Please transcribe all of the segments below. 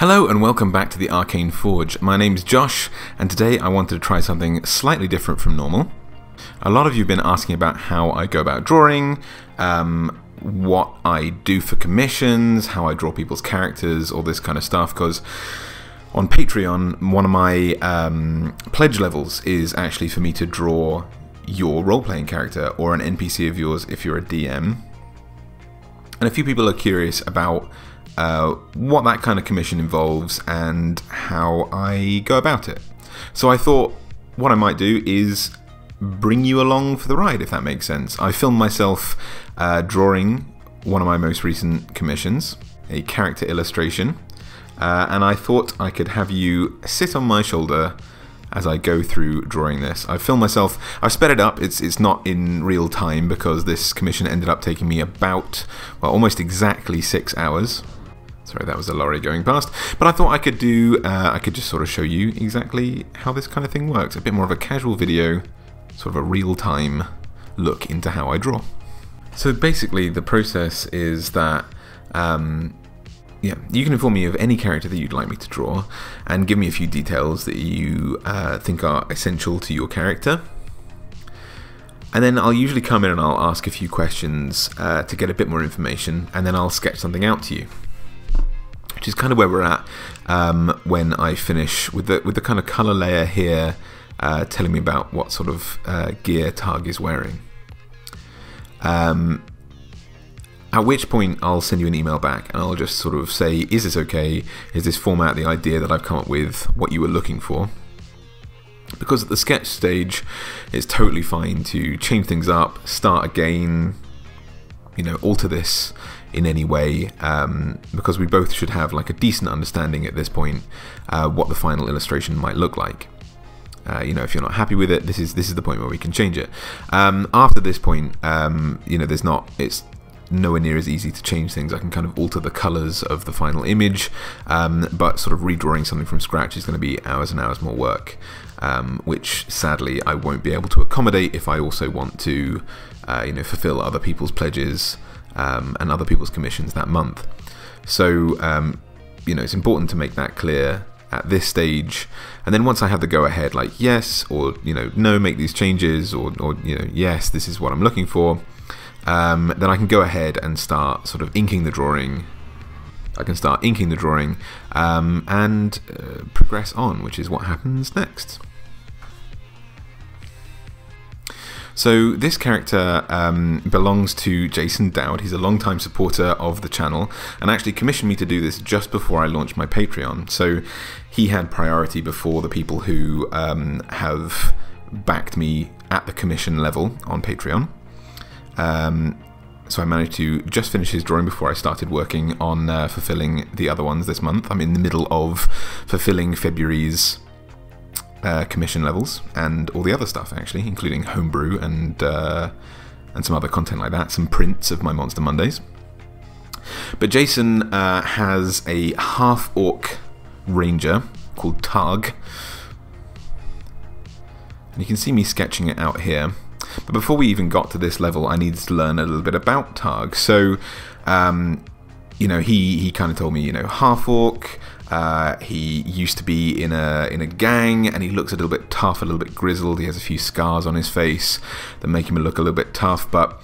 Hello and welcome back to the Arcane Forge. My name's Josh, and today I wanted to try something slightly different from normal. A lot of you have been asking about how I go about drawing, what I do for commissions, how I draw people's characters, all this kind of stuff, because on Patreon, one of my pledge levels is actually for me to draw your role-playing character or an NPC of yours if you're a DM. And a few people are curious about what that kind of commission involves and how I go about it. So I thought what I might do is bring you along for the ride, if that makes sense. I filmed myself drawing one of my most recent commissions, a character illustration, and I thought I could have you sit on my shoulder as I go through drawing this. I've filmed myself, I've sped it up, it's not in real time because this commission ended up taking me about, well, almost exactly 6 hours. Sorry, that was a lorry going past. But I thought I could do, I could just sort of show you exactly how this kind of thing works. A bit more of a casual video, sort of a real-time look into how I draw. So basically the process is that, yeah, you can inform me of any character that you'd like me to draw and give me a few details that you think are essential to your character. And then I'll usually come in and I'll ask a few questions to get a bit more information, and then I'll sketch something out to you. Which is kind of where we're at when I finish with the kind of color layer here telling me about what sort of gear Targ is wearing. At which point I'll send you an email back and I'll just sort of say, is this okay? Is this format the idea that I've come up with, what you were looking for? Because at the sketch stage it's totally fine to change things up, start again, you know, alter this in any way, because we both should have like a decent understanding at this point what the final illustration might look like. You know, if you're not happy with it, this is the point where we can change it. After this point, you know, it's nowhere near as easy to change things. I can kind of alter the colors of the final image, but sort of redrawing something from scratch is going to be hours and hours more work, which sadly I won't be able to accommodate if I also want to, you know, fulfill other people's pledges and other people's commissions that month. So, you know, it's important to make that clear at this stage, and then once I have the go-ahead, like yes, or you know, no, make these changes, or you know, yes, this is what I'm looking for, then I can go ahead and start sort of inking the drawing. I can start inking the drawing and progress on, which is what happens next. So this character belongs to Jason Dowd. He's a long-time supporter of the channel and actually commissioned me to do this just before I launched my Patreon. So he had priority before the people who have backed me at the commission level on Patreon. So I managed to just finish his drawing before I started working on fulfilling the other ones this month. I'm in the middle of fulfilling February's commission levels and all the other stuff, actually, including homebrew and some other content like that, some prints of my Monster Mondays. But Jason has a half-orc ranger called Targ, and you can see me sketching it out here. But before we even got to this level, I needed to learn a little bit about Targ. So, you know, he kind of told me, you know, half-orc. He used to be in a gang, and he looks a little bit tough, a little bit grizzled. He has a few scars on his face that make him look a little bit tough, but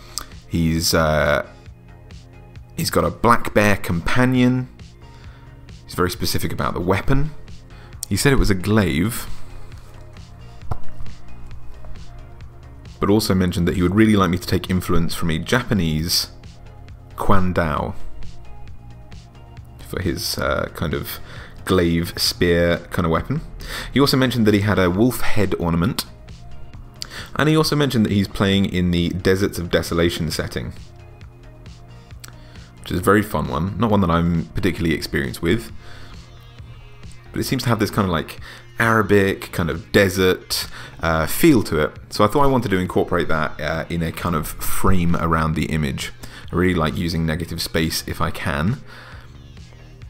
he's got a black bear companion. He's very specific about the weapon. He said it was a glaive, but also mentioned that he would really like me to take influence from a Japanese Kwandao for his kind of glaive spear kind of weapon. He also mentioned that he had a wolf head ornament, and he also mentioned that he's playing in the Deserts of Desolation setting, which is a very fun one, not one that I'm particularly experienced with, but it seems to have this kind of like Arabic kind of desert feel to it. So I thought I wanted to incorporate that in a kind of frame around the image. I really like using negative space if I can.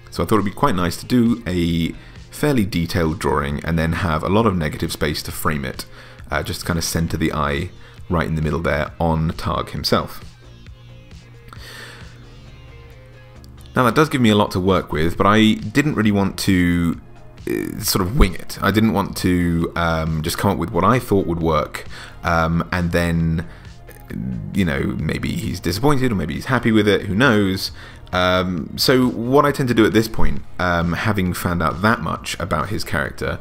So I thought it'd be quite nice to do a fairly detailed drawing and then have a lot of negative space to frame it, just to kind of center the eye right in the middle there on Targ himself. Now that does give me a lot to work with, but I didn't really want to sort of wing it. I didn't want to just come up with what I thought would work, and then, you know, maybe he's disappointed or maybe he's happy with it, who knows. So what I tend to do at this point, having found out that much about his character,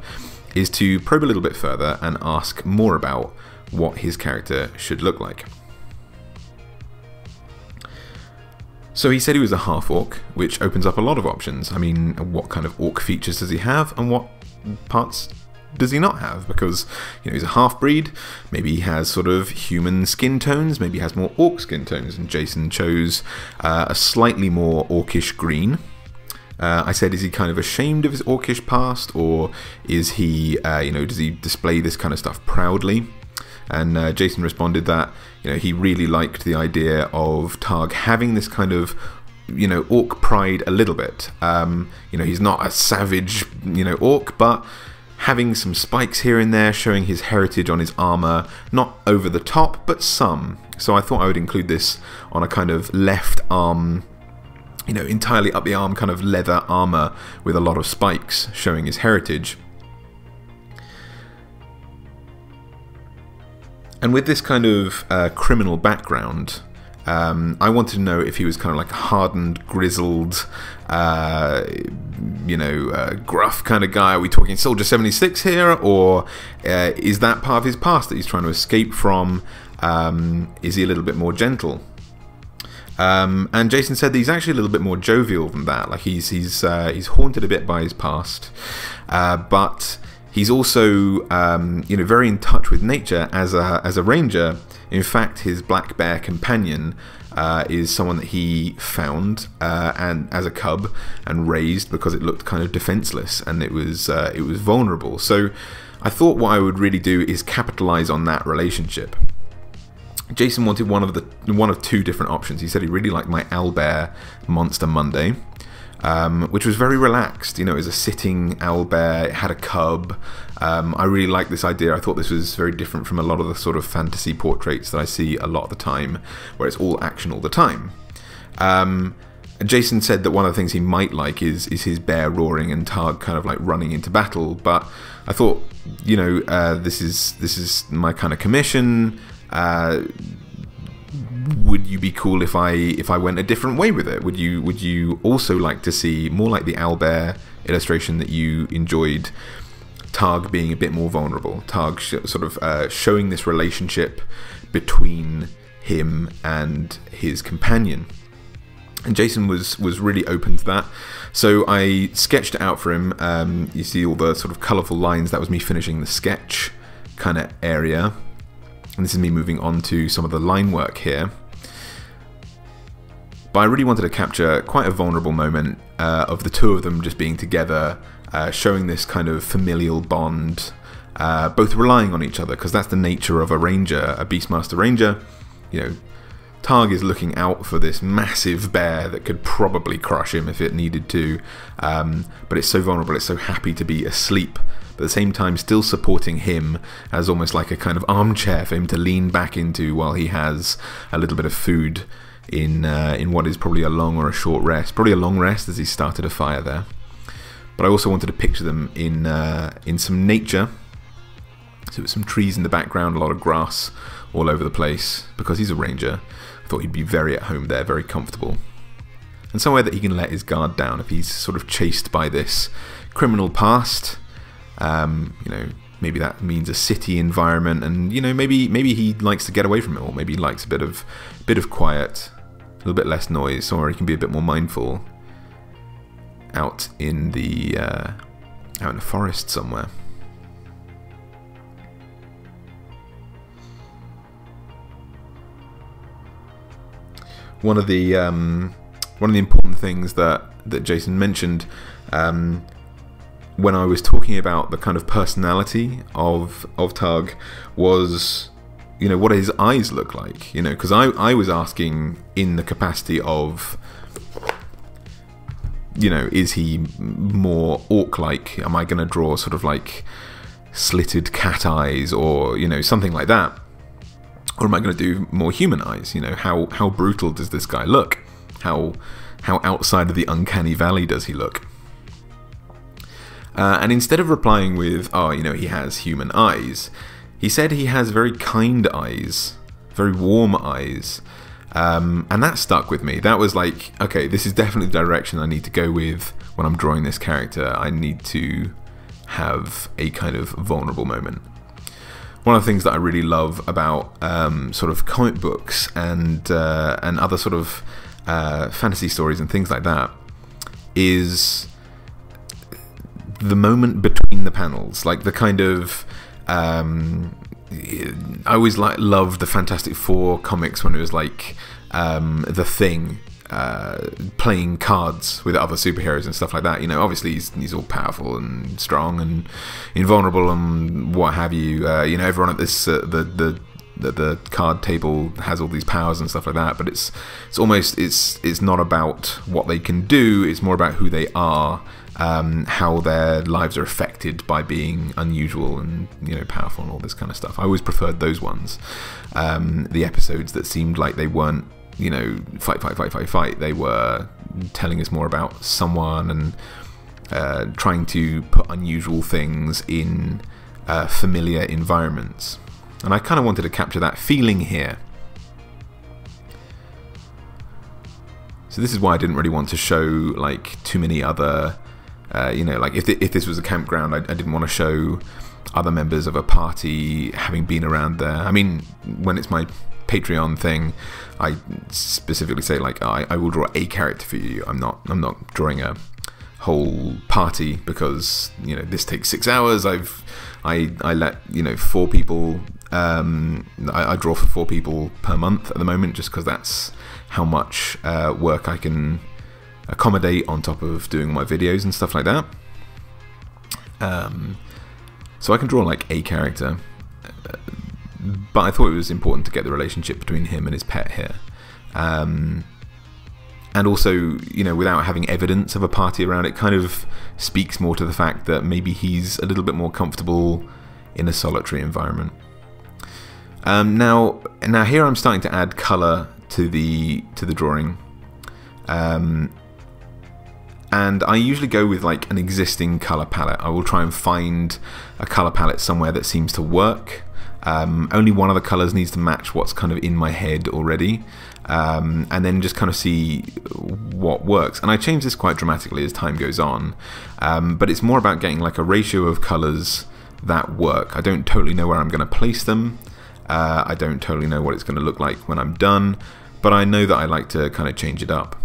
is to probe a little bit further and ask more about what his character should look like. So he said he was a half-orc, which opens up a lot of options. I mean, what kind of orc features does he have, and what parts does he not have? Because, you know, he's a half-breed, maybe he has sort of human skin tones, maybe he has more orc skin tones, and Jason chose a slightly more orcish green. I said, is he kind of ashamed of his orcish past, or is he, you know, does he display this kind of stuff proudly? And Jason responded that, you know, he really liked the idea of Targ having this kind of, you know, orc pride a little bit. You know, he's not a savage, you know, orc, but having some spikes here and there, showing his heritage on his armor, not over the top, but some. So I thought I would include this on a kind of left arm, you know, entirely up the arm kind of leather armor with a lot of spikes showing his heritage. And with this kind of criminal background, I wanted to know if he was kind of like a hardened, grizzled, you know, gruff kind of guy. Are we talking Soldier 76 here? Or is that part of his past that he's trying to escape from? Is he a little bit more gentle? And Jason said that he's actually a little bit more jovial than that. Like he's haunted a bit by his past, but he's also, you know, very in touch with nature as a ranger. In fact, his black bear companion is someone that he found and as a cub and raised because it looked kind of defenseless and it was vulnerable. So I thought what I would really do is capitalize on that relationship. Jason wanted one of two different options. He said he really liked my owlbear Monster Monday, which was very relaxed. You know, it was a sitting owlbear, it had a cub. I really liked this idea. I thought this was very different from a lot of the sort of fantasy portraits that I see a lot of the time, where it's all action all the time. Jason said that one of the things he might like is his bear roaring and Targ kind of like running into battle, but I thought, you know, this is my kind of commission. Would you be cool if I went a different way with it? Would you also like to see more like the owlbear illustration that you enjoyed, Targ being a bit more vulnerable, Targ sort of showing this relationship between him and his companion? And Jason was really open to that, so I sketched it out for him. You see all the sort of colourful lines. That was me finishing the sketch kind of area. And this is me moving on to some of the line work here. But I really wanted to capture quite a vulnerable moment of the two of them just being together, showing this kind of familial bond, both relying on each other, because that's the nature of a ranger, a Beastmaster Ranger. You know, Targ is looking out for this massive bear that could probably crush him if it needed to, but it's so vulnerable, it's so happy to be asleep, but at the same time still supporting him as almost like a kind of armchair for him to lean back into while he has a little bit of food in what is probably a long or a short rest. Probably a long rest, as he started a fire there. But I also wanted to picture them in some nature. So with some trees in the background, a lot of grass all over the place. Because he's a ranger, I thought he'd be very at home there, very comfortable. And somewhere that he can let his guard down if he's sort of chased by this criminal past. You know, maybe that means a city environment, and you know, maybe he likes to get away from it, or maybe he likes a bit of quiet, a little bit less noise, somewhere he can be a bit more mindful, out in the forest somewhere. One of the important things that Jason mentioned when I was talking about the kind of personality of Targ was, you know, what do his eyes look like? You know, because I was asking in the capacity of, you know, is he more orc-like? Am I going to draw sort of like slitted cat eyes, or you know, something like that? Or am I going to do more human eyes? You know, how brutal does this guy look? How outside of the uncanny valley does he look? And instead of replying with, oh, you know, he has human eyes, he said he has very kind eyes, very warm eyes. And that stuck with me. That was like, okay, this is definitely the direction I need to go with when I'm drawing this character. I need to have a kind of vulnerable moment. One of the things that I really love about sort of comic books and other sort of fantasy stories and things like that is the moment between the panels, like the kind of I always loved the Fantastic Four comics when it was like the Thing playing cards with other superheroes and stuff like that. You know, obviously he's all powerful and strong and invulnerable and what have you. You know, everyone at this the card table has all these powers and stuff like that. But it's almost it's not about what they can do. It's more about who they are. How their lives are affected by being unusual and, you know, powerful and all this kind of stuff. I always preferred those ones. The episodes that seemed like they weren't, you know, fight. They were telling us more about someone and trying to put unusual things in familiar environments. And I kind of wanted to capture that feeling here. So this is why I didn't really want to show like too many other you know, like if this was a campground, I didn't want to show other members of a party having been around there. I mean, when it's my Patreon thing, I specifically say like I will draw a character for you. I'm not drawing a whole party because, you know, this takes 6 hours. I let, you know, 4 people. I draw for 4 people per month at the moment, just because that's how much work I can accommodate on top of doing my videos and stuff like that. So I can draw like a character, but I thought it was important to get the relationship between him and his pet here. And also, you know, without having evidence of a party around, it kind of speaks more to the fact that maybe he's a little bit more comfortable in a solitary environment. Now here I'm starting to add color to the drawing. And I usually go with like an existing color palette. I will try and find a color palette somewhere that seems to work. Only one of the colors needs to match what's kind of in my head already, and then just kind of see what works. And I change this quite dramatically as time goes on, but it's more about getting like a ratio of colors that work. I don't totally know where I'm going to place them. I don't totally know what it's going to look like when I'm done, but I know that I like to kind of change it up.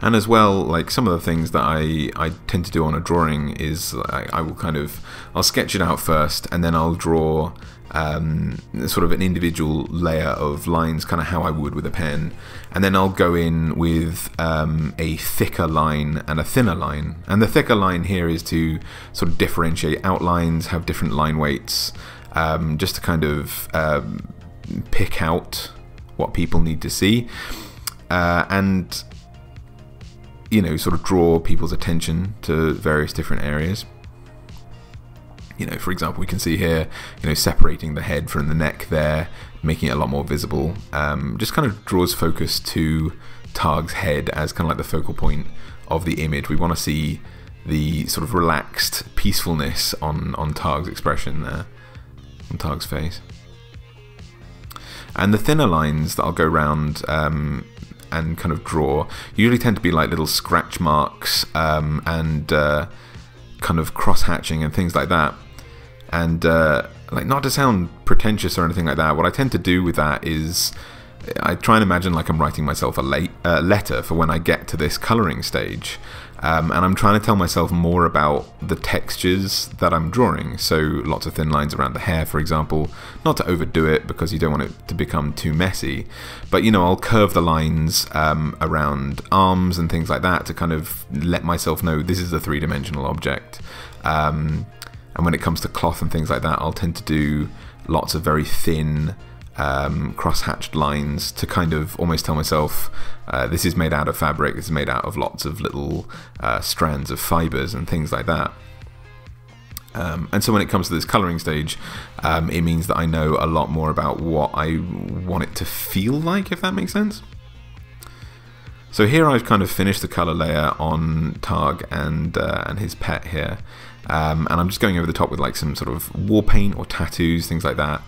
And as well, like some of the things that I tend to do on a drawing is I'll sketch it out first, and then I'll draw sort of an individual layer of lines, kind of how I would with a pen, and then I'll go in with a thicker line and a thinner line. And the thicker line here is to sort of differentiate outlines, have different line weights, just to kind of pick out what people need to see, and you know, sort of draw people's attention to various different areas. You know, for example, we can see here, you know, separating the head from the neck there, making it a lot more visible. Just kind of draws focus to Targ's head as kind of like the focal point of the image. We want to see the sort of relaxed peacefulness on Targ's expression there, on Targ's face. And the thinner lines that I'll go around and kind of draw usually tend to be like little scratch marks and kind of cross-hatching and things like that. And like, not to sound pretentious or anything like that, what I tend to do with that is I try and imagine like I'm writing myself a letter for when I get to this colouring stage. And I'm trying to tell myself more about the textures that I'm drawing. So lots of thin lines around the hair, for example, not to overdo it because you don't want it to become too messy. But, you know, I'll curve the lines around arms and things like that to kind of let myself know this is a three-dimensional object. And when it comes to cloth and things like that, I'll tend to do lots of very thin cross-hatched lines to kind of almost tell myself this is made out of fabric, this is made out of lots of little strands of fibers and things like that. And so when it comes to this colouring stage, it means that I know a lot more about what I want it to feel like, if that makes sense. So here I've kind of finished the colour layer on Targ and his pet here, and I'm just going over the top with like some sort of war paint or tattoos, things like that,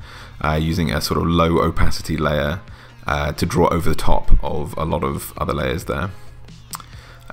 using a sort of low opacity layer to draw over the top of a lot of other layers there.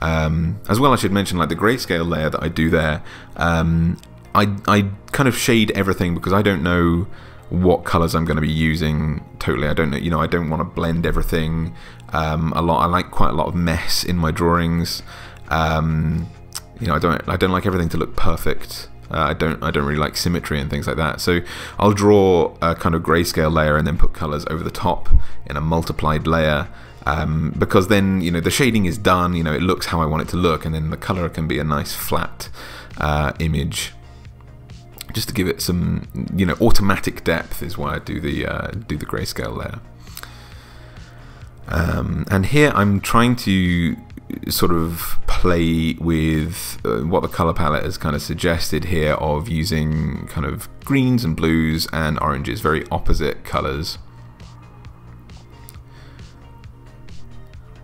As well, I should mention, like the grayscale layer that I do there, I kind of shade everything because I don't know what colors I'm going to be using totally. I don't know, you know, I don't want to blend everything a lot. I like quite a lot of mess in my drawings. You know, I don't like everything to look perfect. I don't really like symmetry and things like that. So I'll draw a kind of grayscale layer and then put colors over the top in a multiplied layer. Because then, you know, the shading is done, you know, it looks how I want it to look, and then the color can be a nice flat image. Just to give it some, you know, automatic depth is why I do the grayscale layer. And here I'm trying to sort of play with what the color palette has kind of suggested here, of using kind of greens and blues and oranges, very opposite colors.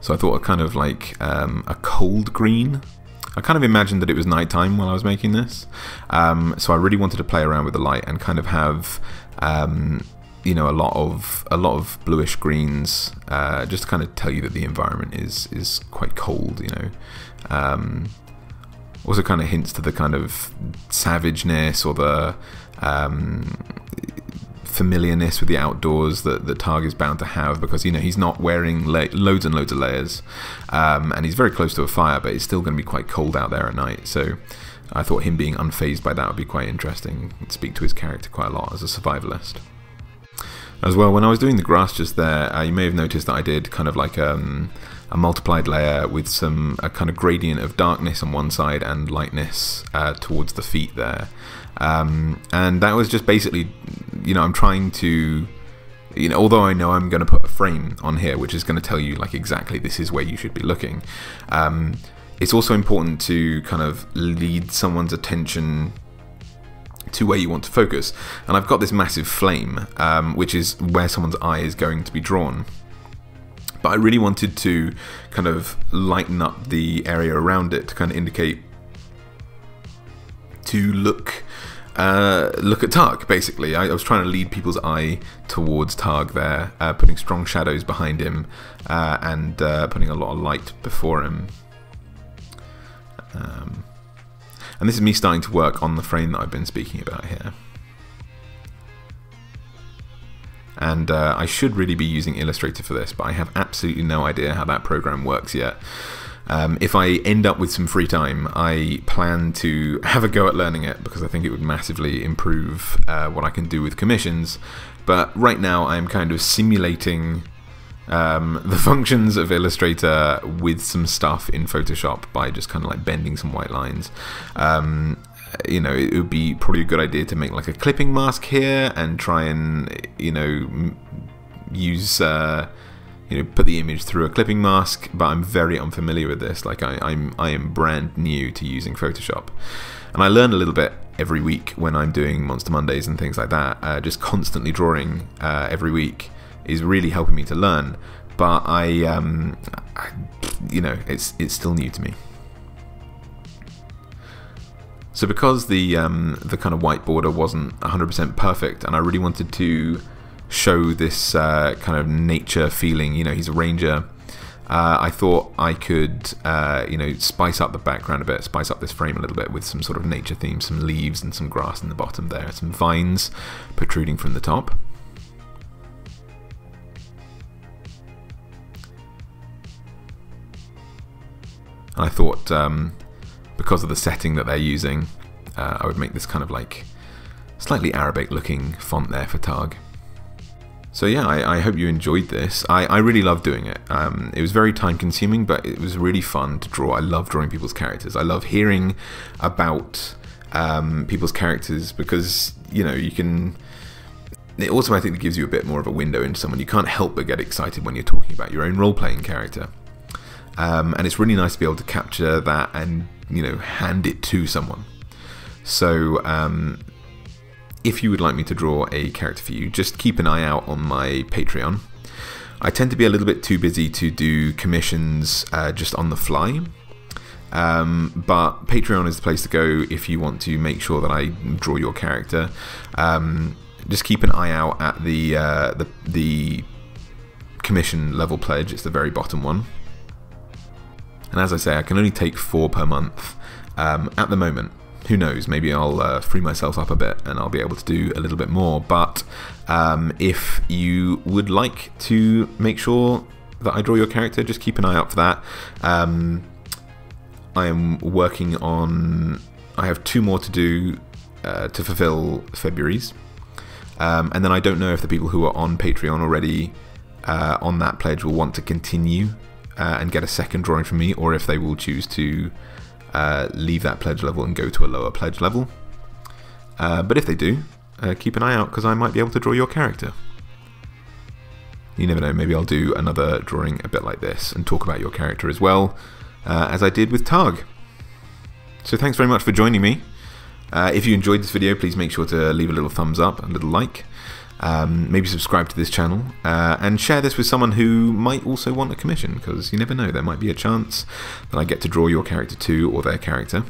So I thought kind of like a cold green. I kind of imagined that it was nighttime while I was making this, so I really wanted to play around with the light and kind of have, you know, a lot of bluish greens, just to kind of tell you that the environment is quite cold. You know, also kind of hints to the kind of savageness or the familiarness with the outdoors that Targ is bound to have, because, you know, he's not wearing loads and loads of layers, and he's very close to a fire, but it's still going to be quite cold out there at night. So I thought him being unfazed by that would be quite interesting. It'd speak to his character quite a lot as a survivalist. As well, when I was doing the grass just there, you may have noticed that I did kind of like a multiplied layer with a kind of gradient of darkness on one side and lightness towards the feet there. And that was just basically, you know, I'm trying to, you know, although I know I'm going to put a frame on here which is going to tell you like exactly this is where you should be looking, it's also important to kind of lead someone's attention to where you want to focus. And I've got this massive flame, which is where someone's eye is going to be drawn. But I really wanted to kind of lighten up the area around it to kind of indicate to look at Targ, basically. I was trying to lead people's eye towards Targ there, putting strong shadows behind him, and putting a lot of light before him. And this is me starting to work on the frame that I've been speaking about here. And I should really be using Illustrator for this, but I have absolutely no idea how that program works yet. If I end up with some free time, I plan to have a go at learning it, because I think it would massively improve what I can do with commissions. But right now I'm kind of simulating the functions of Illustrator with some stuff in Photoshop by just kind of like bending some white lines. You know, it would be probably a good idea to make like a clipping mask here and try and, you know, use you know, put the image through a clipping mask, but I'm very unfamiliar with this. Like I am brand new to using Photoshop, and I learn a little bit every week when I'm doing Monster Mondays and things like that. Just constantly drawing every week is really helping me to learn, but I you know, it's still new to me. So because the kind of white border wasn't 100% perfect, and I really wanted to show this kind of nature feeling, you know, he's a ranger, I thought I could you know, spice up the background a bit, spice up this frame a little bit with some sort of nature theme, some leaves and some grass in the bottom there, some vines protruding from the top. And I thought, because of the setting that they're using, I would make this kind of like slightly Arabic looking font there for Targ. So yeah, I hope you enjoyed this. I really love doing it. It was very time consuming, but it was really fun to draw. I love drawing people's characters. I love hearing about people's characters, because, you know, you can... It automatically gives you a bit more of a window into someone. You can't help but get excited when you're talking about your own role-playing character. And it's really nice to be able to capture that and, you know, hand it to someone. So if you would like me to draw a character for you, just keep an eye out on my Patreon. I tend to be a little bit too busy to do commissions just on the fly, but Patreon is the place to go if you want to make sure that I draw your character. Just keep an eye out at the commission level pledge. It's the very bottom one, and as I say, I can only take 4 per month at the moment. Who knows, maybe I'll free myself up a bit and I'll be able to do a little bit more. But if you would like to make sure that I draw your character, just keep an eye out for that. I am working on, I have 2 more to do to fulfill February's. And then I don't know if the people who are on Patreon already on that pledge will want to continue and get a second drawing from me, or if they will choose to leave that pledge level and go to a lower pledge level. But if they do, keep an eye out, because I might be able to draw your character. You never know, maybe I'll do another drawing a bit like this and talk about your character as well, as I did with Targ. So thanks very much for joining me. If you enjoyed this video, please make sure to leave a little thumbs up, a little like. Maybe subscribe to this channel, and share this with someone who might also want a commission, because you never know, there might be a chance that I get to draw your character too, or their character.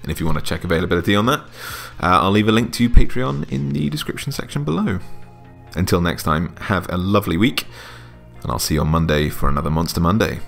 And if you want to check availability on that, I'll leave a link to Patreon in the description section below. Until next time, have a lovely week, and I'll see you on Monday for another Monster Monday.